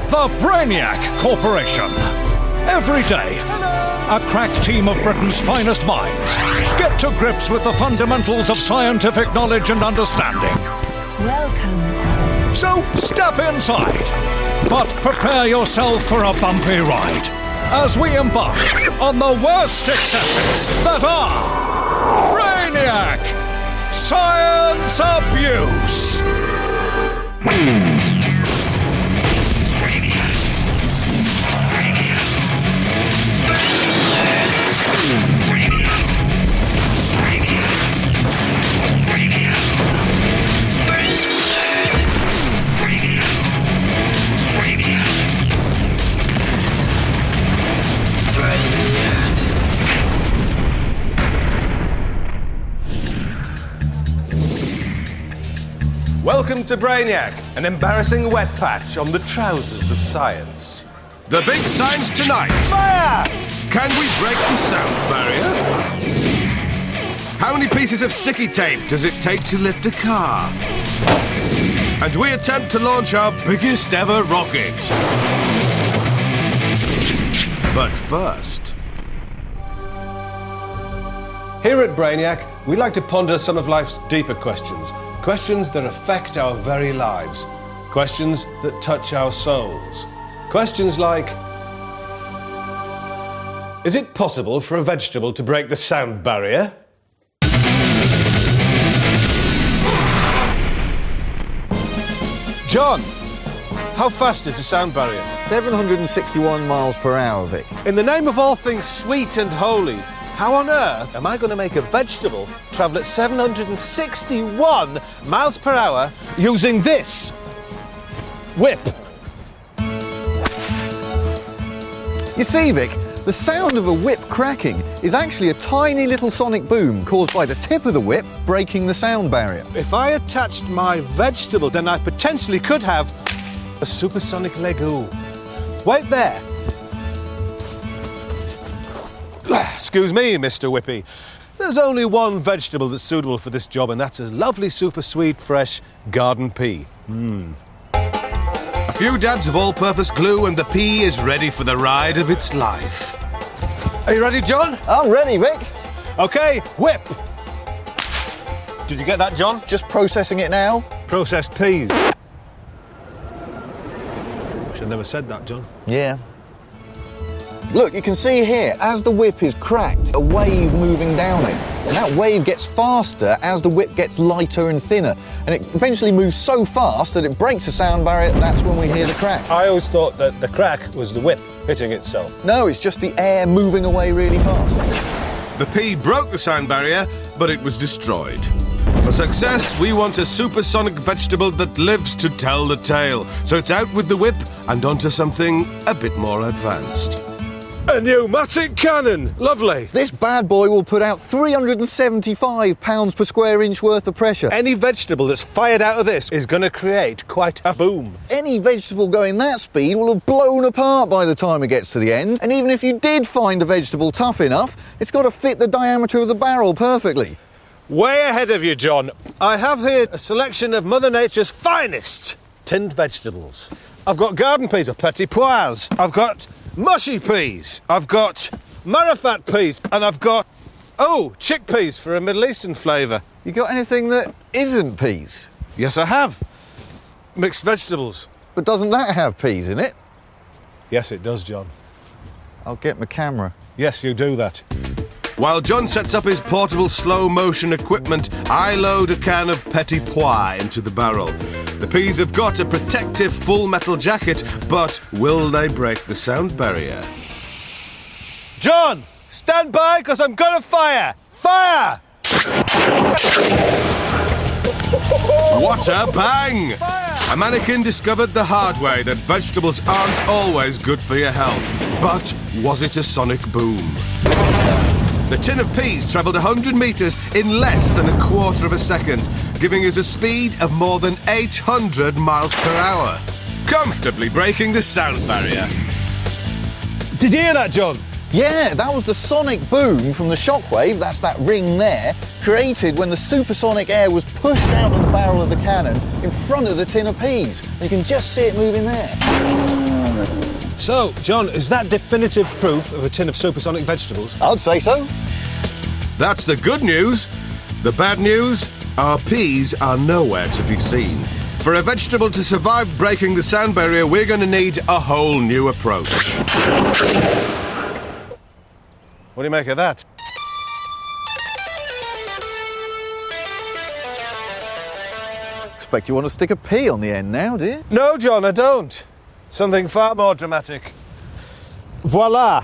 the Brainiac Corporation. Every day, a crack team of Britain's finest minds get to grips with the fundamentals of scientific knowledge and understanding. Welcome. So step inside, but prepare yourself for a bumpy ride as we embark on the worst excesses that are Brainiac Science Abuse. Welcome to Brainiac, an embarrassing wet patch on the trousers of science. The big science tonight. Fire! Can we break the sound barrier? How many pieces of sticky tape does it take to lift a car? And we attempt to launch our biggest ever rocket. But first... Here at Brainiac, we like to ponder some of life's deeper questions. Questions that affect our very lives. Questions that touch our souls. Questions like... Is it possible for a vegetable to break the sound barrier? John, how fast is the sound barrier? 761 miles per hour, Vic. In the name of all things sweet and holy, how on earth am I going to make a vegetable travel at 761 miles per hour using this whip? You see, Vic, the sound of a whip cracking is actually a tiny little sonic boom caused by the tip of the whip breaking the sound barrier. If I attached my vegetable, then I potentially could have a supersonic legume. Wait there. Excuse me, Mr. Whippy. There's only one vegetable that's suitable for this job, and that's a lovely, super sweet, fresh garden pea. A few dabs of all-purpose glue and the pea is ready for the ride of its life. Are you ready, John? I'm ready, Vic. OK, whip. Did you get that, John? Just processing it now. Processed peas. Should have never said that, John. Yeah. Look, you can see here, as the whip is cracked, a wave moving down it. And that wave gets faster as the whip gets lighter and thinner. And it eventually moves so fast that it breaks the sound barrier. That's when we hear the crack. I always thought that the crack was the whip hitting itself. No, it's just the air moving away really fast. The pea broke the sound barrier, but it was destroyed. For success, we want a supersonic vegetable that lives to tell the tale. So it's out with the whip and onto something a bit more advanced. A pneumatic cannon! Lovely! This bad boy will put out 375 pounds per square inch worth of pressure. Any vegetable that's fired out of this is going to create quite a boom. Any vegetable going that speed will have blown apart by the time it gets to the end. And even if you did find a vegetable tough enough, it's got to fit the diameter of the barrel perfectly. Way ahead of you, John. I have here a selection of Mother Nature's finest tinned vegetables. I've got garden peas or petit pois. I've got mushy peas. I've got marifat peas. And I've got, chickpeas for a Middle Eastern flavour. You got anything that isn't peas? Yes, I have. Mixed vegetables. But doesn't that have peas in it? Yes, it does, John. I'll get my camera. Yes, you do that. While John sets up his portable slow-motion equipment, I load a can of petit pois into the barrel. The peas have got a protective full metal jacket, but will they break the sound barrier? John, stand by, because I'm going to fire! Fire! What a bang! A mannequin discovered the hard way that vegetables aren't always good for your health. But was it a sonic boom? The tin of peas travelled 100 metres in less than a quarter of a second, giving us a speed of more than 800 miles per hour, comfortably breaking the sound barrier. Did you hear that, John? Yeah, that was the sonic boom from the shockwave, that's that ring there, created when the supersonic air was pushed out of the barrel of the cannon in front of the tin of peas. You can just see it moving there. So, John, is that definitive proof of a tin of supersonic vegetables? I'd say so. That's the good news. The bad news? Our peas are nowhere to be seen. For a vegetable to survive breaking the sound barrier, we're going to need a whole new approach. What do you make of that? Expect you want to stick a P on the end now, do you? No, John, I don't. Something far more dramatic. Voila!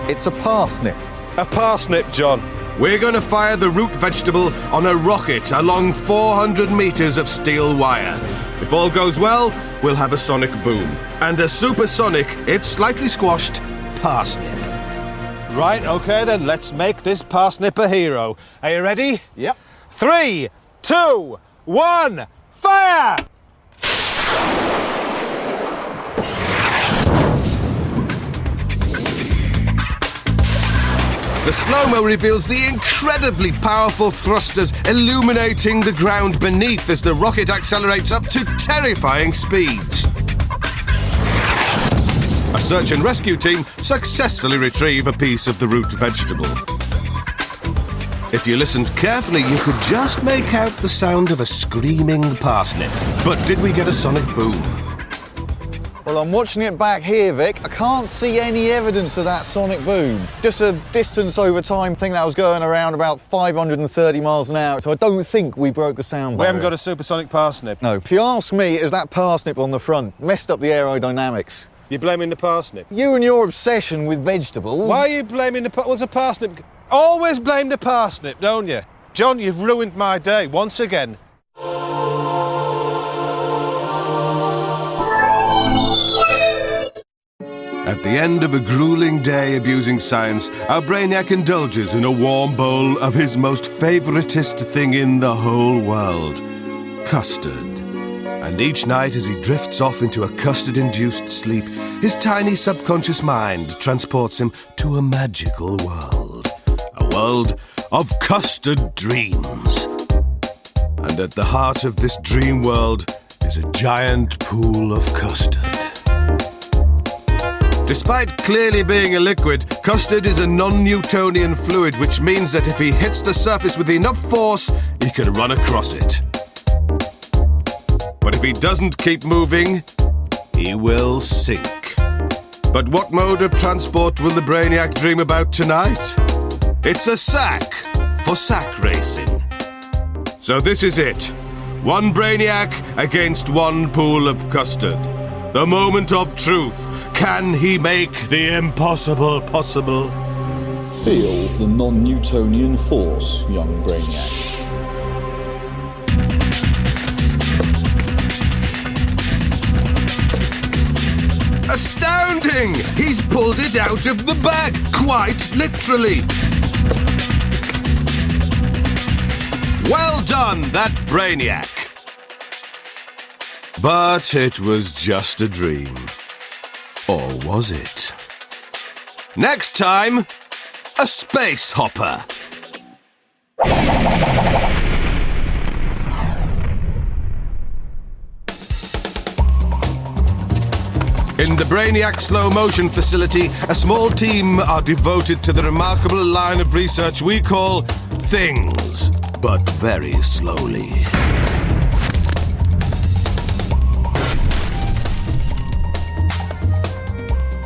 It's a parsnip. A parsnip, John. We're going to fire the root vegetable on a rocket along 400 metres of steel wire. If all goes well, we'll have a sonic boom. And a supersonic, if slightly squashed, parsnip. Right, OK then, let's make this parsnip a hero. Are you ready? Yep. 3, 2, 1, fire! The slow-mo reveals the incredibly powerful thrusters illuminating the ground beneath as the rocket accelerates up to terrifying speeds. A search and rescue team successfully retrieve a piece of the root vegetable. If you listened carefully, you could just make out the sound of a screaming parsnip. But did we get a sonic boom? Well, I'm watching it back here, Vic. I can't see any evidence of that sonic boom. Just a distance over time thing that was going around about 530 miles an hour, so I don't think we broke the sound barrier. We haven't got a supersonic parsnip. No. If you ask me, it was that parsnip on the front. Messed up the aerodynamics. You're blaming the parsnip. You and your obsession with vegetables. Why are you blaming the what's a parsnip? Always blame the parsnip, don't you? John, you've ruined my day once again. At the end of a grueling day abusing science, our Brainiac indulges in a warm bowl of his most favouriteest thing in the whole world, custard. And each night as he drifts off into a custard-induced sleep, his tiny subconscious mind transports him to a magical world. A world of custard dreams. And at the heart of this dream world is a giant pool of custard. Despite clearly being a liquid, custard is a non-Newtonian fluid, which means that if he hits the surface with enough force, he can run across it. But if he doesn't keep moving, he will sink. But what mode of transport will the Brainiac dream about tonight? It's a sack for sack racing. So this is it. One Brainiac against one pool of custard. The moment of truth. Can he make the impossible possible? Feel the non-Newtonian force, young Brainiac. Astounding! He's pulled it out of the bag, quite literally. Well done, that Brainiac. But it was just a dream. Or was it? Next time, a space hopper. In the Brainiac slow motion facility, a small team are devoted to the remarkable line of research we call things, but very slowly.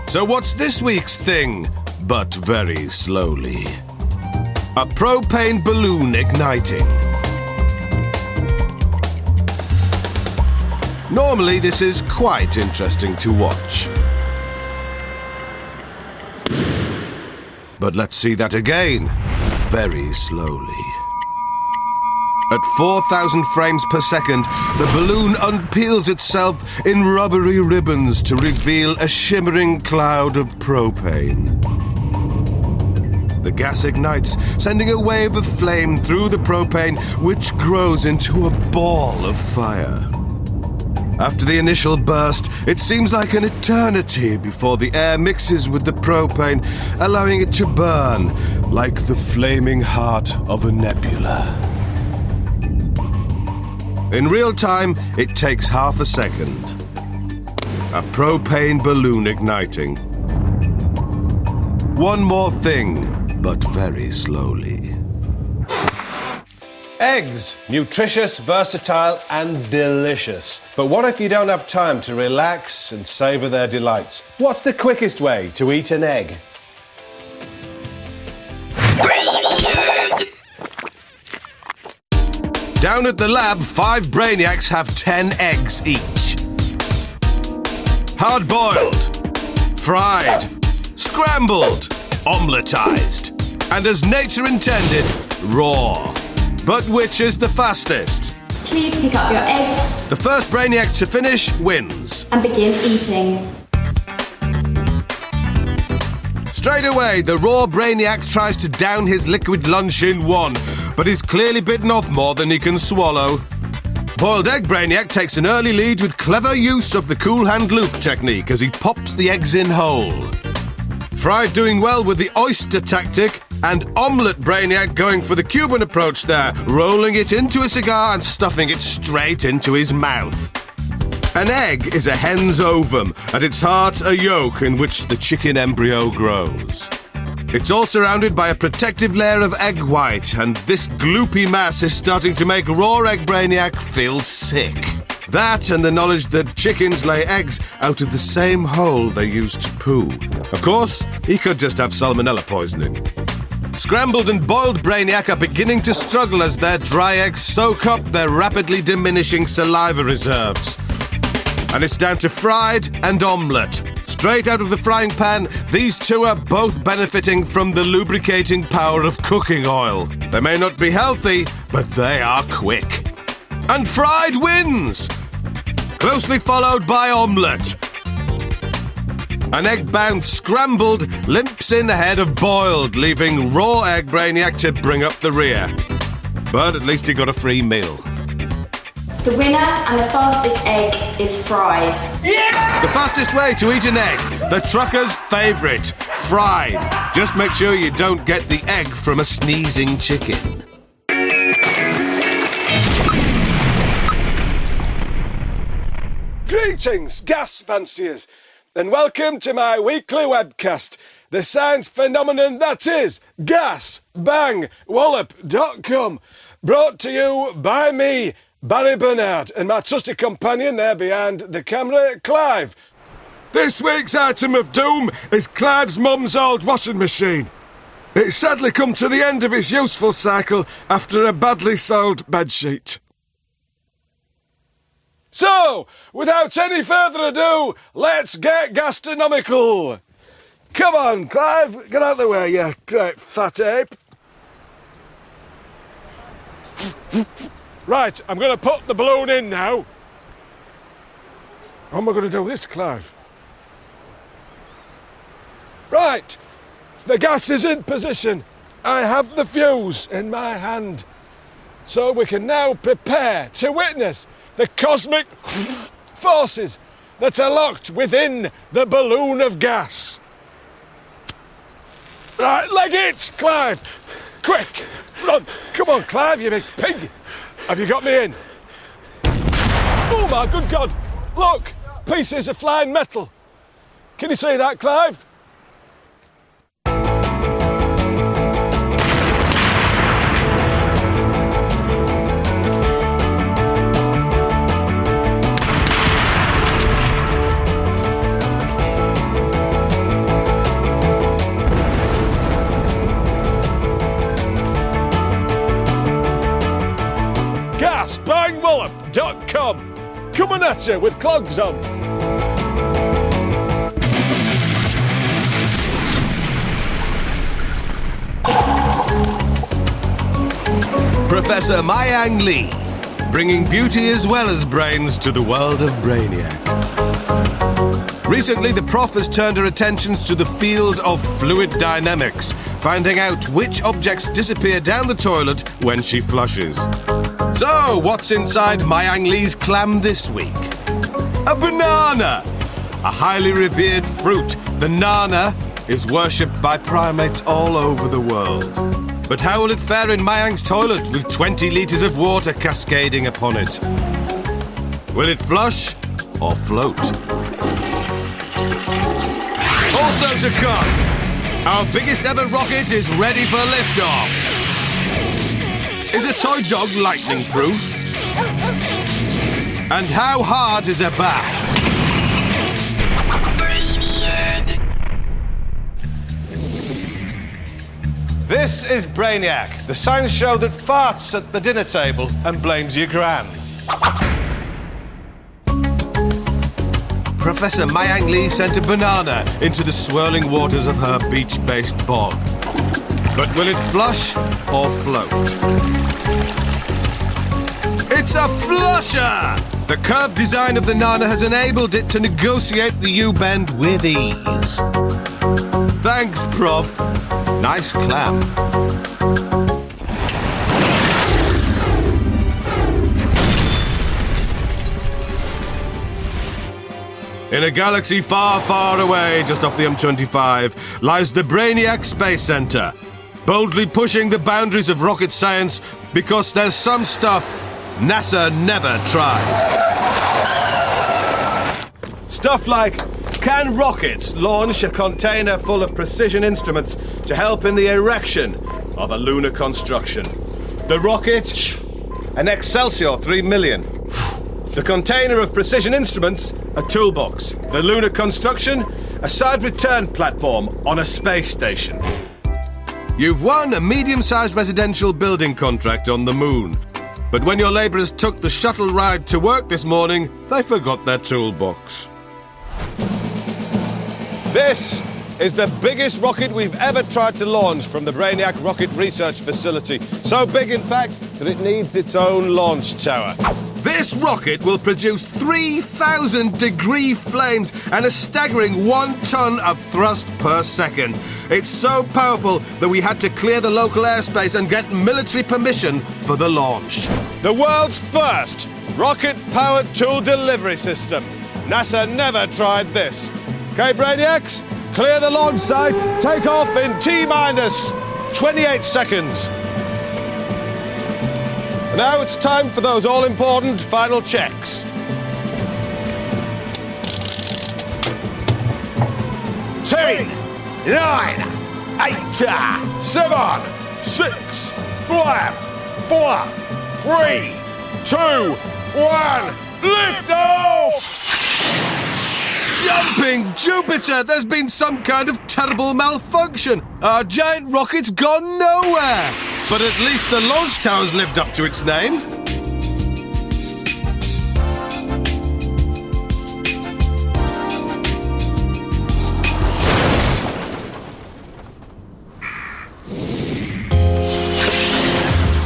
So what's this week's thing, but very slowly? A propane balloon igniting. Normally this is quite interesting to watch. But let's see that again, very slowly. At 4,000 frames per second, the balloon unpeels itself in rubbery ribbons to reveal a shimmering cloud of propane. The gas ignites, sending a wave of flame through the propane, which grows into a ball of fire. After the initial burst, it seems like an eternity before the air mixes with the propane, allowing it to burn like the flaming heart of a nebula. In real time, it takes half a second. a propane balloon igniting. One more thing, but very slowly. Eggs. Nutritious, versatile and delicious. But what if you don't have time to relax and savour their delights? What's the quickest way to eat an egg? Down at the lab, 5 Brainiacs have 10 eggs each. Hard-boiled, fried, scrambled, omelette-ized, and as nature intended, raw. But which is the fastest? Please pick up your eggs The first Brainiac to finish wins. and begin eating. Straight away, the raw Brainiac tries to down his liquid lunch in one, but he's clearly bitten off more than he can swallow. Boiled egg Brainiac takes an early lead with clever use of the cool hand loop technique as he pops the eggs in whole. Fried doing well with the oyster tactic, and omelette Brainiac going for the Cuban approach there, rolling it into a cigar and stuffing it straight into his mouth. An egg is a hen's ovum, at its heart a yolk in which the chicken embryo grows. It's all surrounded by a protective layer of egg white, and this gloopy mass is starting to make raw egg Brainiac feel sick. That and the knowledge that chickens lay eggs out of the same hole they use to poo. Of course, he could just have salmonella poisoning. Scrambled and boiled Brainiac are beginning to struggle as their dry eggs soak up their rapidly diminishing saliva reserves. And it's down to fried and omelette. Straight out of the frying pan, these two are both benefiting from the lubricating power of cooking oil. They may not be healthy, but they are quick. And fried wins! Closely followed by omelette. An egg-bound scrambled limps in ahead of boiled, leaving raw egg Brainiac to bring up the rear. But at least he got a free meal. The winner and the fastest egg is fried. The fastest way to eat an egg, the trucker's favourite, fried. Just make sure you don't get the egg from a sneezing chicken. Greetings, gas fanciers, and welcome to my weekly webcast, the science phenomenon that is GasBangWallop.com, brought to you by me, Barry Bernard, and my trusty companion there behind the camera, Clive. This week's item of doom is Clive's mum's old washing machine. It's sadly come to the end of its useful cycle after a badly soiled bedsheet. So, without any further ado, let's get gastronomical. Come on, Clive, get out of the way, you great fat ape. Right, I'm going to put the balloon in now. How am I going to do this, Clive? Right, the gas is in position. I have the fuse in my hand. So we can now prepare to witness the cosmic forces that are locked within the balloon of gas. Right, leg it, Clive. Quick, run. Come on, Clive, you big pig. Have you got me in? Oh my good God! Look! Pieces of flying metal! Can you see that, Clive? GasBangWallop.com, coming at you with clogs on. Professor Mayang Lee, bringing beauty as well as brains to the world of Brainiac. Recently, the prof has turned her attentions to the field of fluid dynamics, finding out which objects disappear down the toilet when she flushes. So, what's inside Mayang Lee's clam this week? A banana! A highly revered fruit, the nana is worshipped by primates all over the world. But how will it fare in Mayang's toilet with 20 litres of water cascading upon it? Will it flush or float? Also to come, our biggest ever rocket is ready for liftoff. Is a toy dog lightning proof? And how hard is a bat? This is Brainiac, the science show that farts at the dinner table and blames your gran. Professor Mayang Lee sent a banana into the swirling waters of her beach-based bog. But will it flush or float? It's a flusher! The curved design of the Nana has enabled it to negotiate the U-bend with ease. Thanks, Prof. Nice clam. In a galaxy far, far away, just off the M25, lies the Brainiac Space Center, boldly pushing the boundaries of rocket science because there's some stuff NASA never tried. Stuff like, can rockets launch a container full of precision instruments to help in the erection of a lunar construction? The rocket, an Excelsior 3 million. The container of precision instruments, a toolbox. The lunar construction, a side return platform on a space station. You've won a medium-sized residential building contract on the moon. But when your labourers took the shuttle ride to work this morning, they forgot their toolbox. This is the biggest rocket we've ever tried to launch from the Brainiac Rocket Research Facility. So big, in fact, that it needs its own launch tower. This rocket will produce 3,000-degree flames and a staggering 1 ton of thrust per second. It's so powerful that we had to clear the local airspace and get military permission for the launch. The world's first rocket-powered tool delivery system. NASA never tried this. Okay, Brainiacs, clear the launch site. Take off in T-minus 28 seconds. Now it's time for those all-important final checks. 10, 9, 8, 7, 6, 5, 4, 3, 2, 1, lift off! Jumping Jupiter! There's been some kind of terrible malfunction. Our giant rocket's gone nowhere. But at least the launch tower's lived up to its name.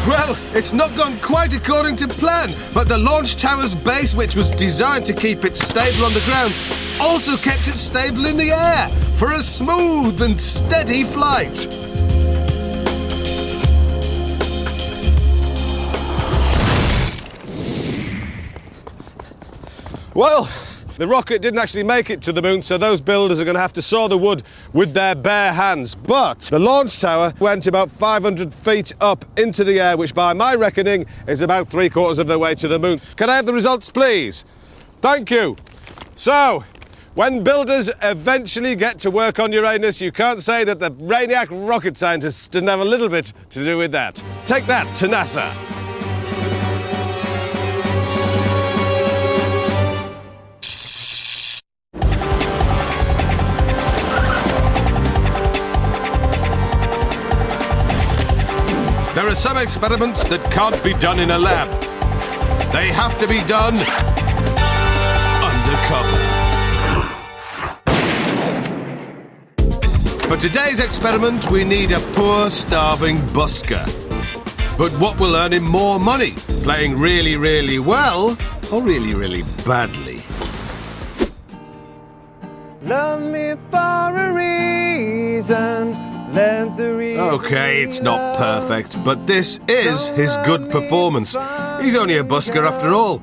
Well, it's not gone quite according to plan, but the launch tower's base, which was designed to keep it stable on the ground, also kept it stable in the air for a smooth and steady flight. Well, the rocket didn't actually make it to the moon, so those builders are going to have to saw the wood with their bare hands. But the launch tower went about 500 feet up into the air, which by my reckoning is about 3/4 of the way to the moon. Can I have the results, please? Thank you. So, when builders eventually get to work on Uranus, you can't say that the Brainiac rocket scientists didn't have a little bit to do with that. Take that to NASA. There are some experiments that can't be done in a lab. They have to be done undercover. For today's experiment, we need a poor, starving busker. But what will earn him more money? Playing really, really well or really, really badly? Love me for a reason. Okay, it's not perfect, but this is his good performance. He's only a busker after all.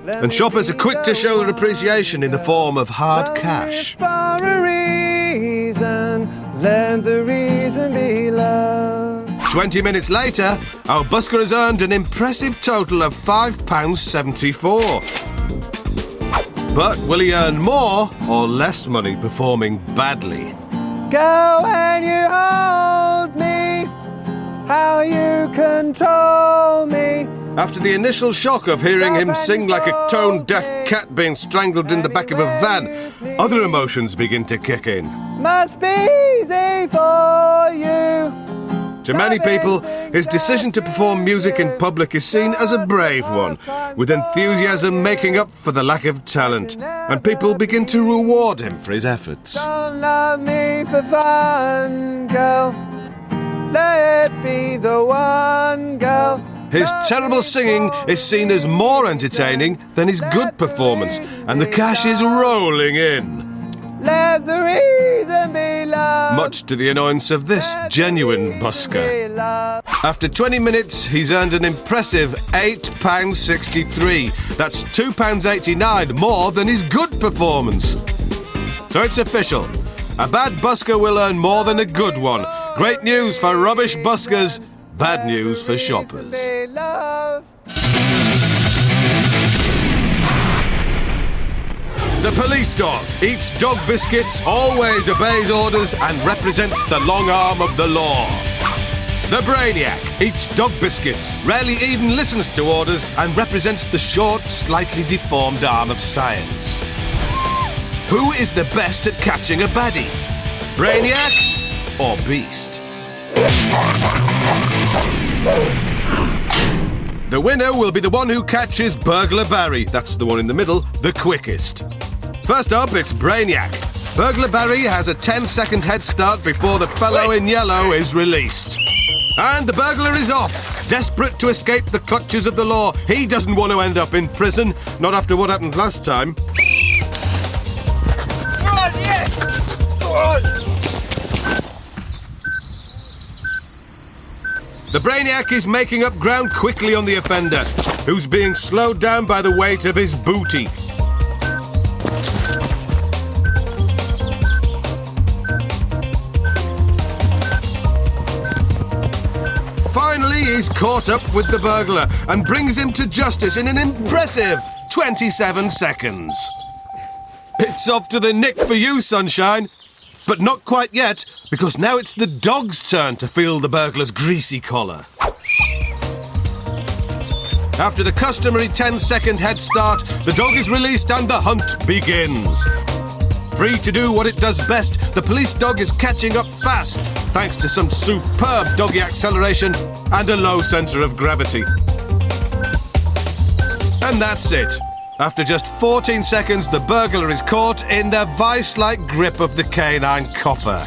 And shoppers are quick to show their appreciation in the form of hard cash. For a reason, let the reason be love. 20 minutes later, our busker has earned an impressive total of £5.74. But will he earn more or less money performing badly? Go and you hold me, how you control me. After the initial shock of hearing him sing like a tone-deaf cat being strangled in the back of a van, other emotions begin to kick in. Must be easy for you. To many people, his decision to perform music in public is seen as a brave one, with enthusiasm making up for the lack of talent, and people begin to reward him for his efforts. Don't love me for fun, girl. Let it be the one, girl. His terrible singing is seen as more entertaining than his good performance, and the cash is rolling in. Let the reason be love. Much to the annoyance of this genuine busker. After 20 minutes, he's earned an impressive £8.63. That's £2.89 more than his good performance. So it's official. A bad busker will earn more than a good one. Great news for rubbish buskers, bad news for shoppers. The police dog eats dog biscuits, always obeys orders, and represents the long arm of the law. The Brainiac eats dog biscuits, rarely even listens to orders, and represents the short, slightly deformed arm of science. Who is the best at catching a baddie? Brainiac or Beast? The winner will be the one who catches Burglar Barry, that's the one in the middle, the quickest. First up, it's Brainiac. Burglar Barry has a 10-second head start before the fellow in yellow is released. And the burglar is off, desperate to escape the clutches of the law. He doesn't want to end up in prison, not after what happened last time. Run, yes! Run! The Brainiac is making up ground quickly on the offender, who's being slowed down by the weight of his booty. Finally, he's caught up with the burglar and brings him to justice in an impressive 27 seconds. It's off to the nick for you, Sunshine. But not quite yet, because now it's the dog's turn to feel the burglar's greasy collar. After the customary 10-second head start, the dog is released and the hunt begins. Free to do what it does best, the police dog is catching up fast, thanks to some superb doggy acceleration and a low centre of gravity. And that's it. After just 14 seconds, the burglar is caught in the vice-like grip of the canine copper.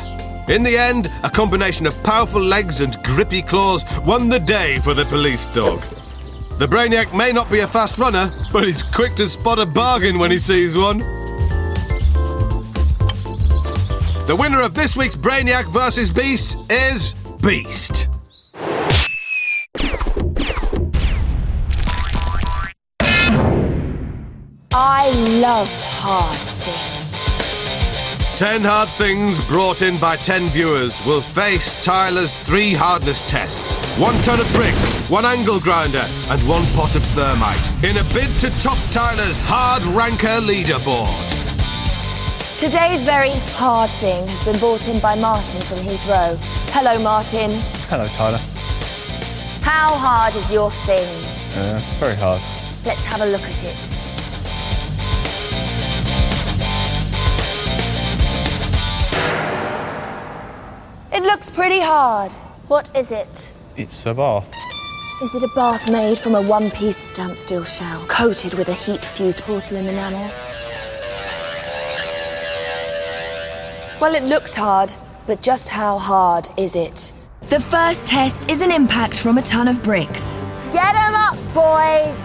In the end, a combination of powerful legs and grippy claws won the day for the police dog. The Brainiac may not be a fast runner, but he's quick to spot a bargain when he sees one. The winner of this week's Brainiac vs. Beast is Beast. I love hard things. 10 hard things brought in by 10 viewers will face Tyler's 3 hardness tests. 1 ton of bricks, 1 angle grinder, and 1 pot of thermite in a bid to top Tyler's hard ranker leaderboard. Today's very hard thing has been brought in by Martin from Heathrow. Hello, Martin. Hello, Tyler. How hard is your thing? Very hard. Let's have a look at it. It looks pretty hard. What is it? It's a bath. Is it a bath made from a one-piece stamped steel shell, coated with a heat-fused porcelain enamel? Well, it looks hard, but just how hard is it? The first test is an impact from a ton of bricks. Get 'em up, boys!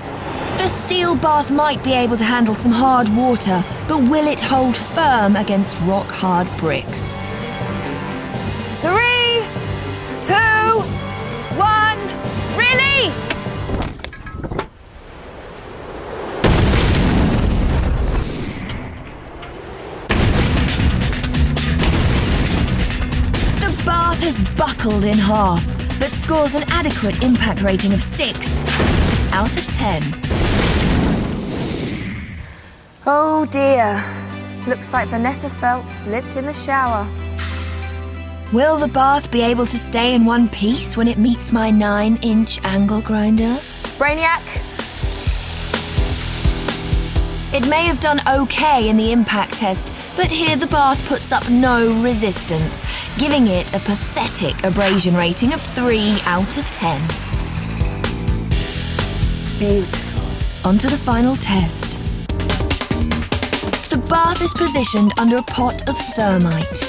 The steel bath might be able to handle some hard water, but will it hold firm against rock-hard bricks? 3, 2, 1, release! The bath has buckled in half, but scores an adequate impact rating of 6 out of 10. Oh dear. Looks like Vanessa Felt slipped in the shower. Will the bath be able to stay in one piece when it meets my 9-inch angle grinder? Brainiac, It may have done okay in the impact test, but here the bath puts up no resistance, giving it a pathetic abrasion rating of 3 out of 10. beautiful. On to the final test. The bath is positioned under a pot of thermite.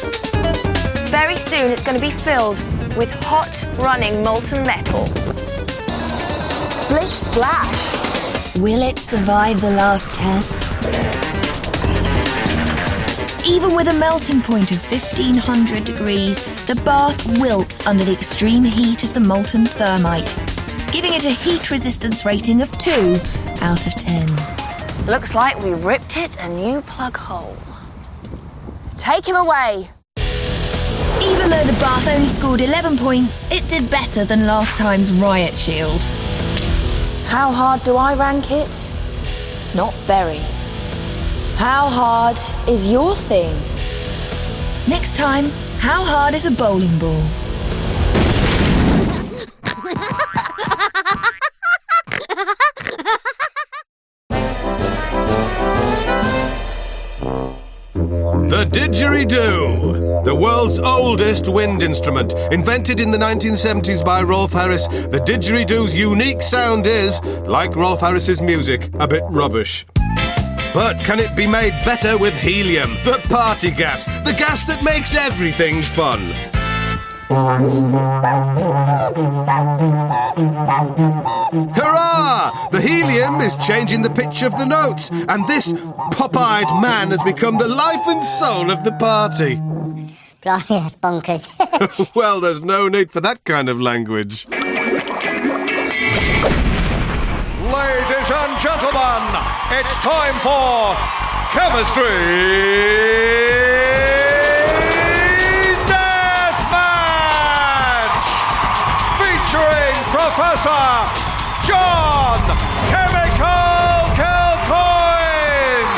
Very soon it's going to be filled with hot, running molten metal. Splish splash. Will it survive the last test? Even with a melting point of 1500 degrees, the bath wilts under the extreme heat of the molten thermite, giving it a heat resistance rating of 2 out of 10. Looks like we ripped it a new plug hole. Take him away. Even though the bath only scored 11 points, it did better than last time's riot shield. How hard do I rank it? Not very. How hard is your thing? Next time, how hard is a bowling ball? The didgeridoo, the world's oldest wind instrument. Invented in the 1970s by Rolf Harris, the didgeridoo's unique sound is, like Rolf Harris's music, a bit rubbish. But can it be made better with helium, the party gas, the gas that makes everything fun? Hurrah! The helium is changing the pitch of the notes, and this pop-eyed man has become the life and soul of the party. Blimey, that's bonkers. Well, there's no need for that kind of language. Ladies and gentlemen, it's time for Chemistry featuring Professor John Chemical Kilcoyne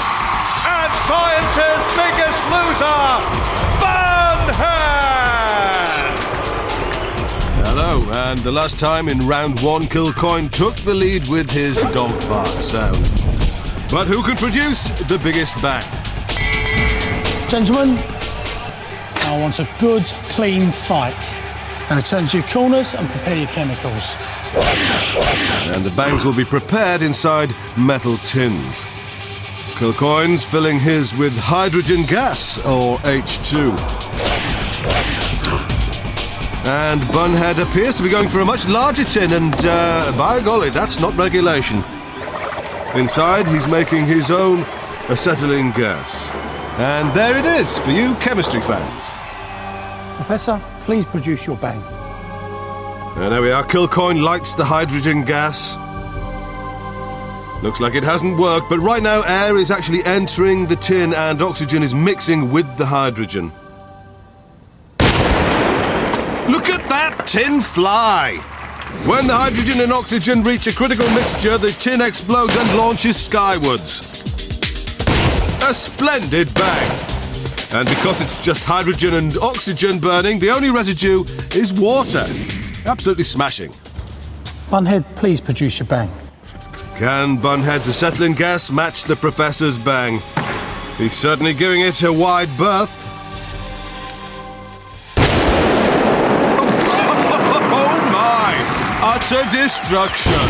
and science's biggest loser, Bunhead. Hello, and the last time in round 1, Kilcoyne took the lead with his dog bark sound. But who can produce the biggest bang? Gentlemen, I want a good, clean fight. Now turn to your corners and prepare your chemicals. And the bangs will be prepared inside metal tins. Kilcoyne's filling his with hydrogen gas, or H2. And Bunhead appears to be going for a much larger tin, and by golly, that's not regulation. Inside, he's making his own acetylene gas. And there it is for you chemistry fans. Professor, please produce your bang. And there we are. Kilcoyne lights the hydrogen gas. Looks like it hasn't worked, but right now air is actually entering the tin and oxygen is mixing with the hydrogen. Look at that tin fly! When the hydrogen and oxygen reach a critical mixture, the tin explodes and launches skywards. A splendid bang! And because it's just hydrogen and oxygen burning, the only residue is water. Absolutely smashing. Bunhead, please produce your bang. Can Bunhead's acetylene gas match the Professor's bang? He's certainly giving it a wide berth. Oh my! Utter destruction!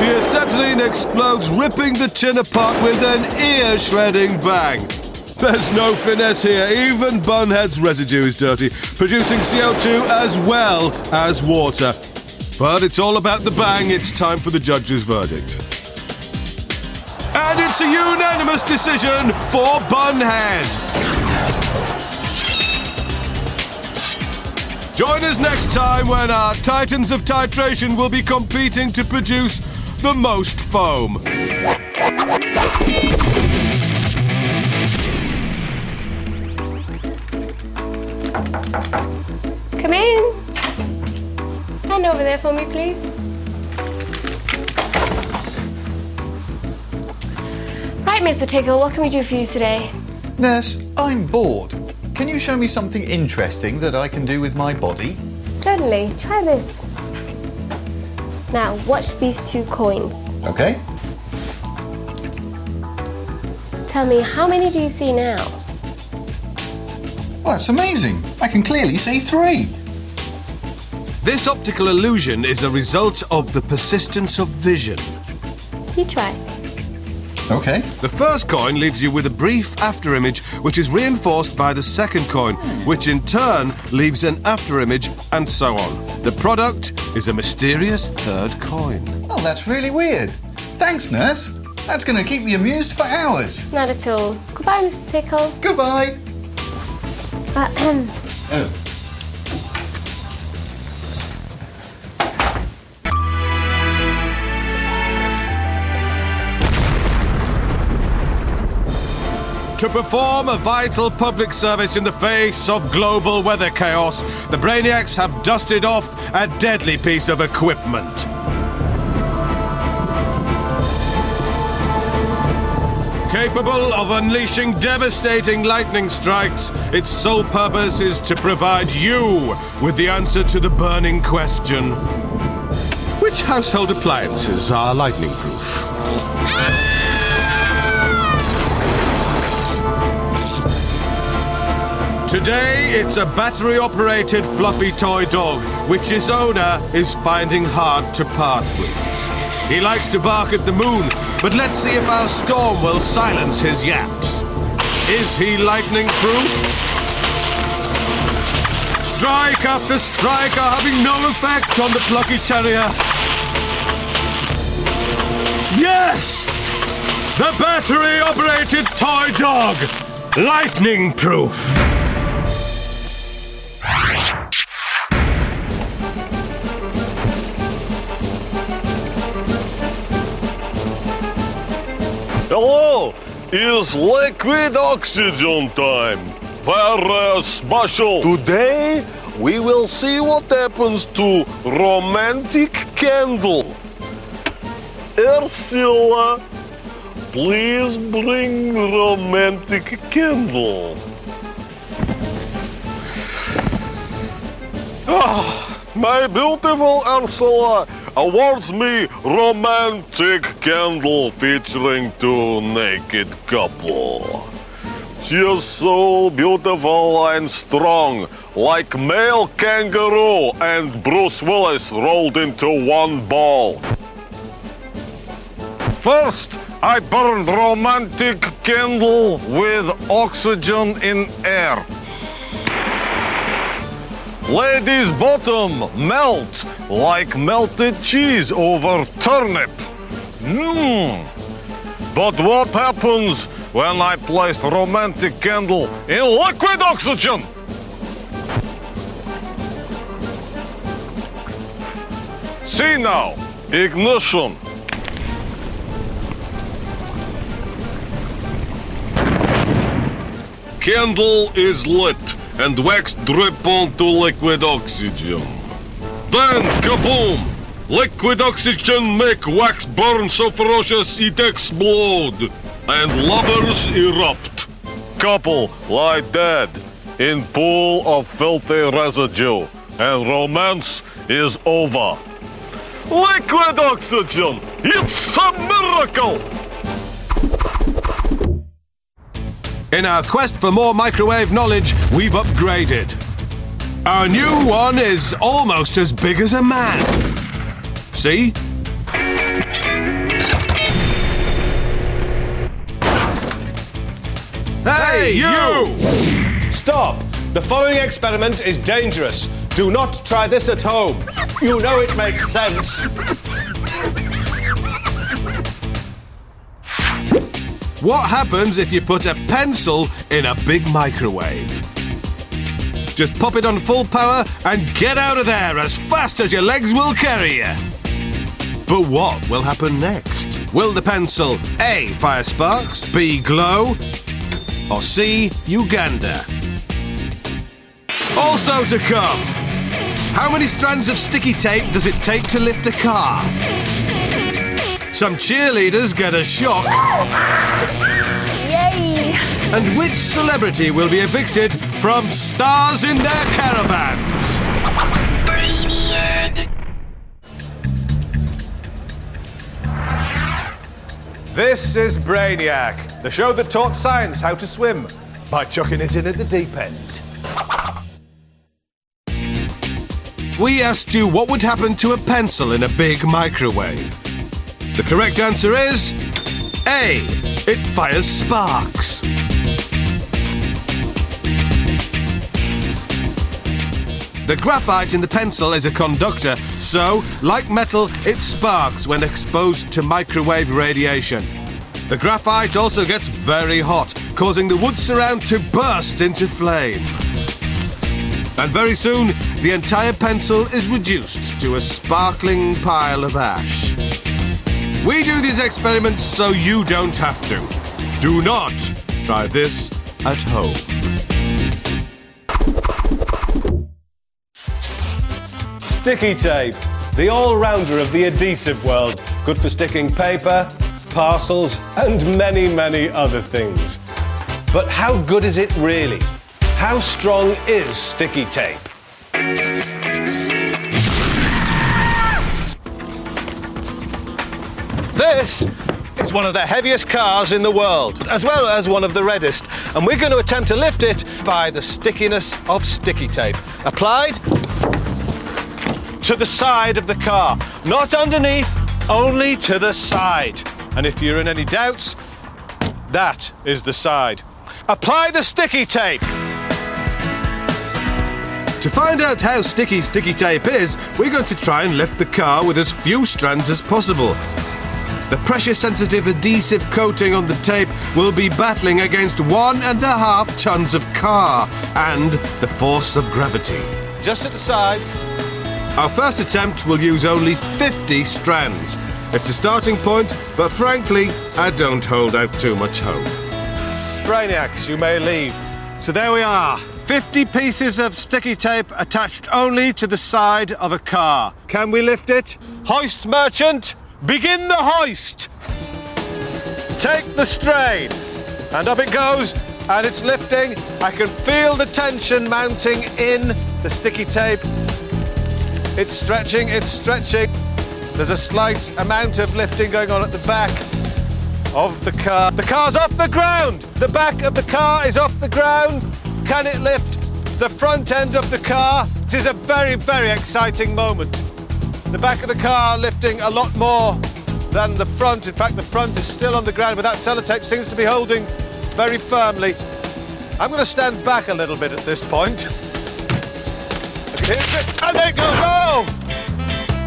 The acetylene explodes, ripping the tin apart with an ear-shredding bang. There's no finesse here. Even Bunhead's residue is dirty, producing CO2 as well as water. But it's all about the bang. It's time for the judge's verdict. And it's a unanimous decision for Bunhead. Join us next time when our Titans of Titration will be competing to produce the most foam. Come in. Stand over there for me, please. Right, Right, Mr. Tickle, what can we do for you today? Nurse, I'm bored. Can you show me something interesting that I can do with my body? Certainly. Try this. Now, watch these 2 coins. Okay. Tell me, how many do you see now? Well, that's amazing. I can clearly see 3. This optical illusion is a result of the persistence of vision. You try. Okay. The first coin leaves you with a brief afterimage, which is reinforced by the second coin, which in turn leaves an afterimage, and so on. The product is a mysterious third coin. Oh, that's really weird. Thanks, Nurse. That's going to keep me amused for hours. Not at all. Goodbye, Mr. Tickle. Goodbye. Oh. To perform a vital public service in the face of global weather chaos, the Brainiacs have dusted off a deadly piece of equipment. Capable of unleashing devastating lightning strikes, its sole purpose is to provide you with the answer to the burning question: which household appliances are lightning-proof? Today, it's a battery-operated fluffy toy dog, which its owner is finding hard to part with. He likes to bark at the moon, but let's see if our storm will silence his yaps. Is he lightning-proof? Strike after strike are having no effect on the plucky terrier. Yes! The battery-operated toy dog! Lightning-proof! Hello, it's liquid oxygen time. Very special. Today, we will see what happens to romantic candle. Ursula, please bring romantic candle. My beautiful Ursula awards me romantic candle featuring 2 naked couple. She is so beautiful and strong, like male kangaroo and Bruce Willis rolled into one ball. First, I burned romantic candle with oxygen in air. Ladies' bottom melt like melted cheese over turnip. But what happens when I place romantic candle in liquid oxygen? See now, ignition. Candle is lit and wax drip onto liquid oxygen. Then, kaboom! Liquid oxygen make wax burn so ferocious it explode, and lovers erupt. Couple lie dead in pool of filthy residue, and romance is over. Liquid oxygen! It's a miracle! In our quest for more microwave knowledge, we've upgraded. Our new one is almost as big as a man. See? Hey, you! Stop! The following experiment is dangerous. Do not try this at home. You know it makes sense. What happens if you put a pencil in a big microwave? Just pop it on full power and get out of there as fast as your legs will carry you. But what will happen next? Will the pencil A, fire sparks, B, glow, or C, Uganda? Also to come, how many strands of sticky tape does it take to lift a car? Some cheerleaders get a shock. And which celebrity will be evicted from stars in their caravans? Brainiac. This is Brainiac, the show that taught science how to swim by chucking it in at the deep end. We asked you what would happen to a pencil in a big microwave. The correct answer is A. It fires sparks. The graphite in the pencil is a conductor, so, like metal, it sparks when exposed to microwave radiation. The graphite also gets very hot, causing the wood surround to burst into flame. And very soon, the entire pencil is reduced to a sparkling pile of ash. We do these experiments so you don't have to. Do not try this at home. Sticky tape, the all-rounder of the adhesive world. Good for sticking paper, parcels, and many, many other things. But how good is it really? How strong is sticky tape? This is one of the heaviest cars in the world, as well as one of the reddest. And we're going to attempt to lift it by the stickiness of sticky tape. Applied to the side of the car. Not underneath, only to the side. And if you're in any doubts, that is the side. Apply the sticky tape. To find out how sticky tape is, we're going to try and lift the car with as few strands as possible. The pressure-sensitive adhesive coating on the tape will be battling against 1.5 tons of car and the force of gravity. Just at the sides. Our first attempt will use only 50 strands. It's a starting point, but frankly, I don't hold out too much hope. Brainiacs, you may leave. So there we are. 50 pieces of sticky tape attached only to the side of a car. Can we lift it? Hoist merchant, begin the hoist. Take the strain. And up it goes, and it's lifting. I can feel the tension mounting in the sticky tape. It's stretching, it's stretching. There's a slight amount of lifting going on at the back of the car. The car's off the ground. The back of the car is off the ground. Can it lift the front end of the car? It is a very, very exciting moment. The back of the car lifting a lot more than the front. In fact, the front is still on the ground, but that sellotape seems to be holding very firmly. I'm going to stand back a little bit at this point. And there it goes. Oh!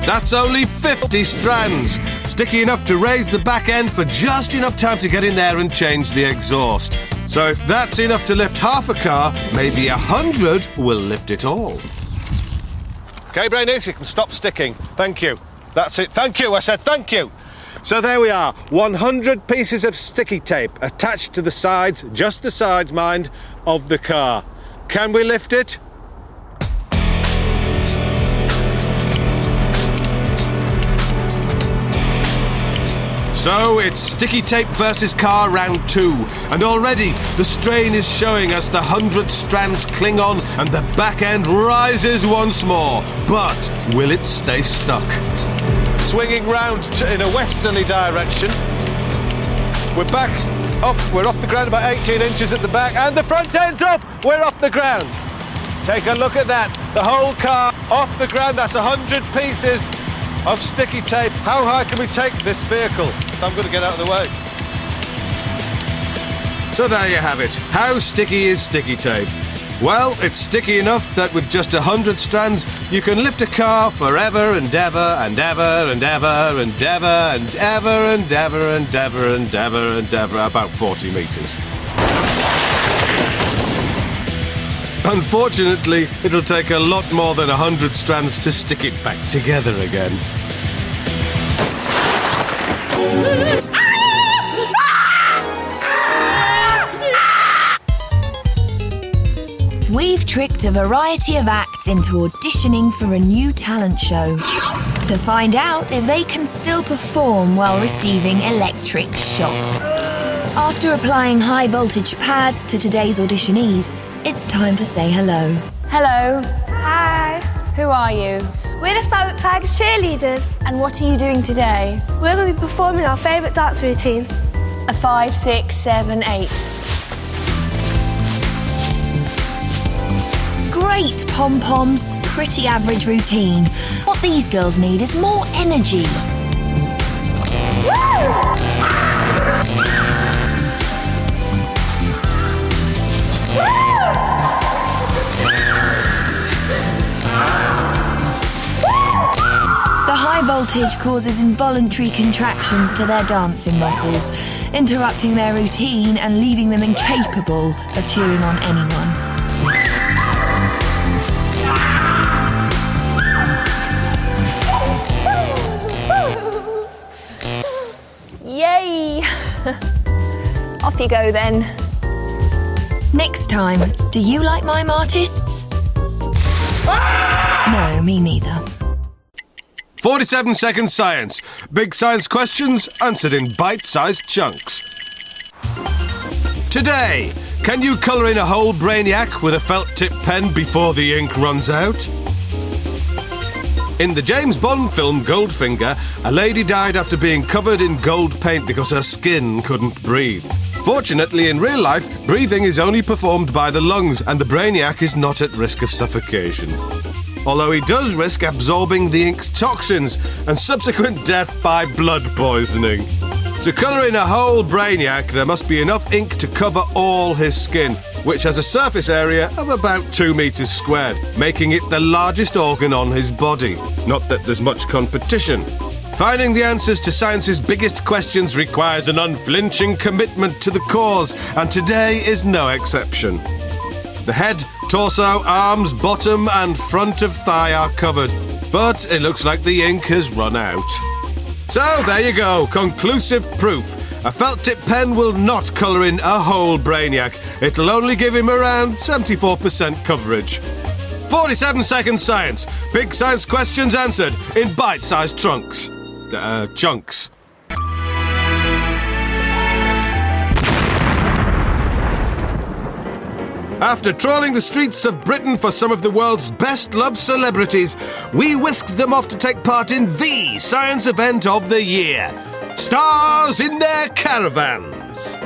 That's only 50 strands, sticky enough to raise the back end for just enough time to get in there and change the exhaust. So if that's enough to lift half a car, maybe 100 will lift it all. OK, Brainiac, you can stop sticking. Thank you. That's it. Thank you, I said thank you. So there we are, 100 pieces of sticky tape attached to the sides, just the sides, mind, of the car. Can we lift it? So it's sticky tape versus car round 2, and already the strain is showing as the 100 strands cling on and the back end rises once more. But will it stay stuck? Swinging round in a westerly direction. We're back off. We're off the ground about 18 inches at the back, and the front end's off. We're off the ground. Take a look at that. The whole car off the ground. That's 100 pieces of sticky tape. How high can we take this vehicle? I'm going to get out of the way. So there you have it. How sticky is sticky tape? Well, it's sticky enough that with just 100 strands, you can lift a car forever and ever and ever and ever and ever and ever and ever and ever and ever and ever, about 40 metres. Unfortunately, it'll take a lot more than 100 strands to stick it back together again. We've tricked a variety of acts into auditioning for a new talent show to find out if they can still perform while receiving electric shocks. After applying high voltage pads to today's auditionees, it's time to say hello. Hello. Hi. Who are you? We're the Silent Tigers cheerleaders. And what are you doing today? We're going to be performing our favourite dance routine. A 5, 6, 7, 8. Great pom-poms, pretty average routine. What these girls need is more energy. The high voltage causes involuntary contractions to their dancing muscles, interrupting their routine and leaving them incapable of cheering on anyone. Yay! Off you go then. Next time, do you like mime artists? No, me neither. 47-second science. Big science questions answered in bite-sized chunks. Today, can you colour in a whole Brainiac with a felt-tip pen before the ink runs out? In the James Bond film Goldfinger, a lady died after being covered in gold paint because her skin couldn't breathe. Fortunately, in real life, breathing is only performed by the lungs and the Brainiac is not at risk of suffocation. Although he does risk absorbing the ink's toxins and subsequent death by blood poisoning. To colour in a whole Brainiac, there must be enough ink to cover all his skin, which has a surface area of about 2 meters squared, making it the largest organ on his body. Not that there's much competition. Finding the answers to science's biggest questions requires an unflinching commitment to the cause, and today is no exception. The head, torso, arms, bottom and front of thigh are covered, but it looks like the ink has run out. So there you go, conclusive proof. A felt-tip pen will not colour in a whole Brainiac. It'll only give him around 74% coverage. 47-second science. Big science questions answered in bite-sized chunks. After trawling the streets of Britain for some of the world's best-loved celebrities, we whisked them off to take part in the science event of the year. Stars in their caravans.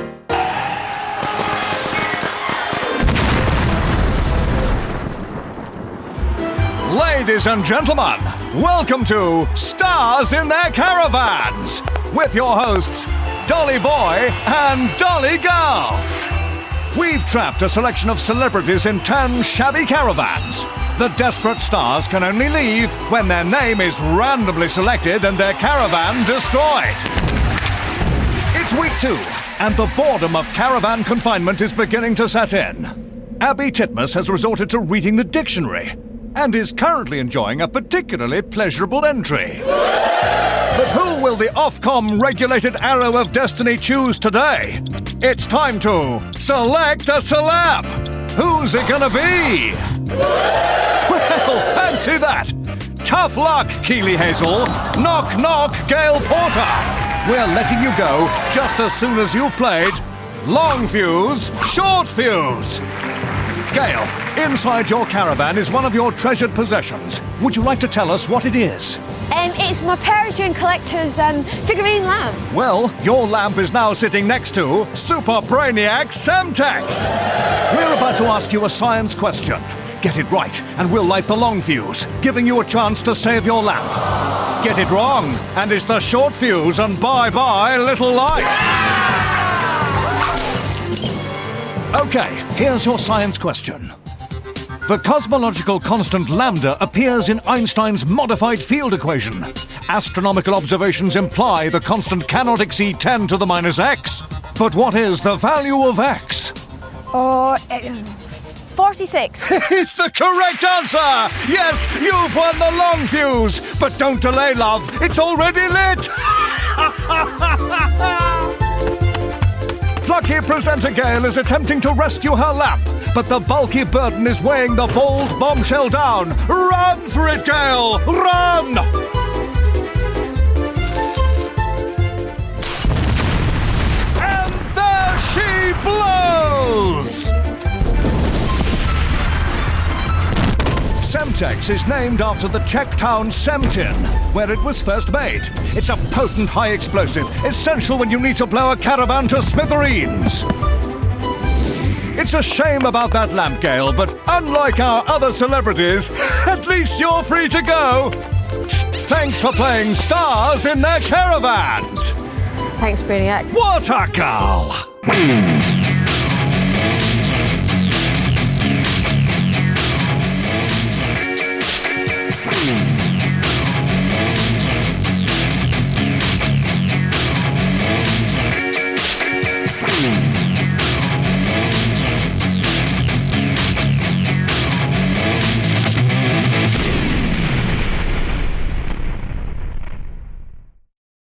Ladies and gentlemen, welcome to Stars in Their Caravans with your hosts, Dolly Boy and Dolly Girl. We've trapped a selection of celebrities in 10 shabby caravans. The desperate stars can only leave when their name is randomly selected and their caravan destroyed. It's week 2, and the boredom of caravan confinement is beginning to set in. Abby Titmus has resorted to reading the dictionary and is currently enjoying a particularly pleasurable entry. But who will the Ofcom regulated arrow of destiny choose today? It's time to select a celeb. Who's it gonna be? Well, fancy that. Tough luck, Keely Hazel. Knock, knock, Gail Porter. We're letting you go just as soon as you've played Long Fuse, Short Fuse. Gail, inside your caravan is one of your treasured possessions. Would you like to tell us what it is? It's my Persian collector's figurine lamp. Well, your lamp is now sitting next to Super Brainiac Semtex. We're about to ask you a science question. Get it right, and we'll light the long fuse, giving you a chance to save your lamp. Get it wrong, and it's the short fuse, and bye-bye, little light. Okay, here's your science question. The cosmological constant lambda appears in Einstein's modified field equation. Astronomical observations imply the constant cannot exceed 10 to the minus x. But what is the value of x? 46. It's the correct answer! Yes, you've won the long fuse! But don't delay, love, it's already lit! Plucky presenter Gail is attempting to rescue her lamp, but the bulky burden is weighing the bold bombshell down. Run for it, Gail! Run! And there he blows! Semtex is named after the Czech town Semtin, where it was first made. It's a potent high explosive, essential when you need to blow a caravan to smithereens. It's a shame about that lamp, Gale, but unlike our other celebrities, at least you're free to go. Thanks for playing stars in their caravans. Thanks, Brainiac. What a girl!